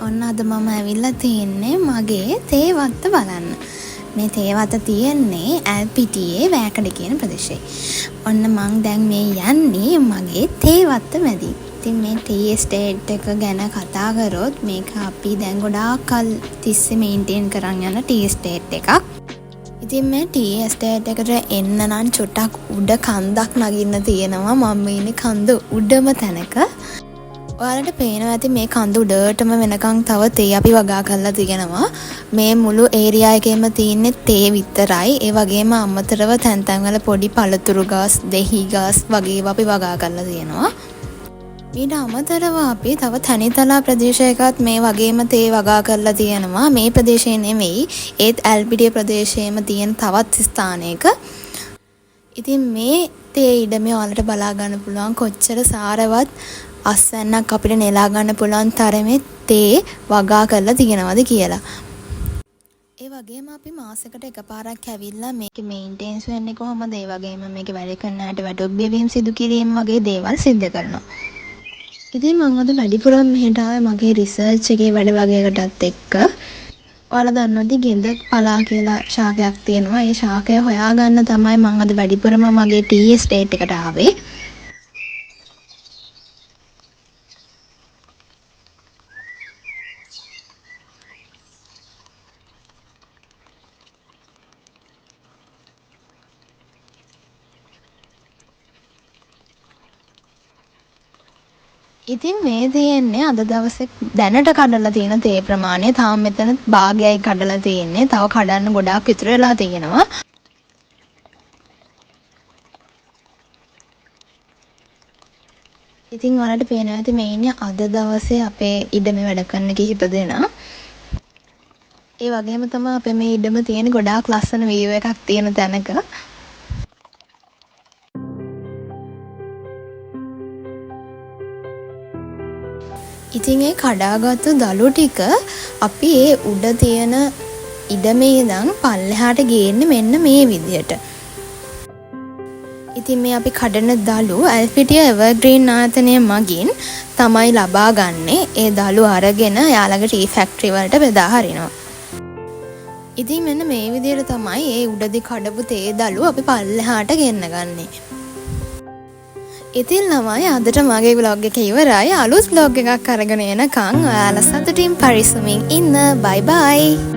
ඔන්න අද මම ඇවිල්ලා තියෙන්නේ මගේ තේ වත්ත බලන්න. මේ තේ වත්ත තියෙන්නේ ඇල්පිටියේ වැකඩ කියන ප්‍රදේශයේ. ඔන්න මං දැන් මේ යන්නේ මගේ තේ වත්ත මැදින්. ඉතින් මේ ටී එස්ටේට් එක ගැන කතා කරොත් මේක අපි දැන් ගොඩාක් කල් තිස්සේ මේන්ටේන් කරන් යන ටී එස්ටේට් එකක්. ඉතින් මේ ටී එස්ටේට් එකට එන්න නම් චුට්ටක් උඩ කන්දක් නගින්න තියෙනවා. මම ඉන්නේ කන්ද උඩම තැනක. ඔයාලට පේනවා ඇති මේ කඳු උඩටම වෙනකන් තව තේ අපි වගා කරලා තියෙනවා. මේ මුළු ඒරියා එකේම තියෙන්නේ තේ විතරයි. ඒ වගේම අමතරව තැන් තැන්වල පොඩි පළතුරු ගස්, දෙහි ගස් වගේ ඒවා අපි වගා කරලා තියෙනවා. ඊට අමතරව අපි තව තනිතලා ප්‍රදේශයකත් මේ වගේම තේ වගා කරලා තියෙනවා. මේ ප්‍රදේශයේ නෙමෙයි, ඒත් ඇල්පිටිය ප්‍රදේශයේම තියෙන තවත් ස්ථානයක. ඉතින් මේ තේ ඉඩමේ ඔයාලට බලා ගන්න පුළුවන් කොච්චර සාරවත් අස්සන්නක් අපිට නෙලා ගන්න පුළුවන් තරමේ තේ වගා කරලා තියෙනවද කියලා. ඒ වගේම අපි මාසෙකට එකපාරක් ඇවිල්ලා මේක මේන්ටේන්ස් වෙන්නේ කොහොමද? ඒ වගේම මේක වැඩ කරන හැටි වැටොප් බෙවීම සිදු කිරීම වගේ දේවල් සිද්ධ කරනවා. ඉතින් මම අද වැඩිපුරම මෙහෙට ආවේ මගේ රිසර්ච් එකේ වැඩ වගේකටත් එක්ක. ඔයාලා දන්නවද ගෙඳ පලා කියලා ශාකයක් තියෙනවා. ඒ ශාකය හොයාගන්න තමයි මම අද වැඩිපුරම මගේ ටී එස්ටේට් එකට ආවේ. ඉතින් මේ තියෙන්නේ අද දවසේ දැනට කඩලා තියෙන තේ ප්‍රමාණය. තාම මෙතන භාගයයි කඩලා තියෙන්නේ. තව කඩන්න ගොඩාක් ඉතුරු වෙලා තියෙනවා. ඉතින් ඔයාලට පේනවා ඇති මේ ඉන්නේ අද දවසේ අපේ ඉඩමේ වැඩ කරන කිහිප දෙනා. ඒ වගේම තමයි අපේ මේ ඉඩම තියෙන ගොඩාක් ලස්සන වීව් එකක් තියෙන තැනක. ඉතින් ඒ කඩාගත්තු දළු ටික අපි ඒ උඩ තියෙන ඉඩමේ ඉඳන් පල්ලෙහාට ගේන්නේ මෙන්න මේ විදියට. ඉතින් මේ අපි කඩන දළු ඇල්පිටිය එවර්ග්‍රීන් ආයතනය මගින් තමයි ලබා ගන්නේ. ඒ දළු අරගෙන යාළගේ ටී ෆැක්ටරි වලට බෙදා හරිනවා. ඉතින් මෙන්න මේ විදියට තමයි ඒ උඩදී කඩපු තේ දළු අපි පල්ලෙහාට ගෙන්න ගන්නේ. ඉතින් ළමයි අදට මගේ vlog එක ඉවරයි. අලුත් vlog එකක් අරගෙන එනකන් ඔයාලා සතුටින් පරිස්සමින් ඉන්න. bye bye.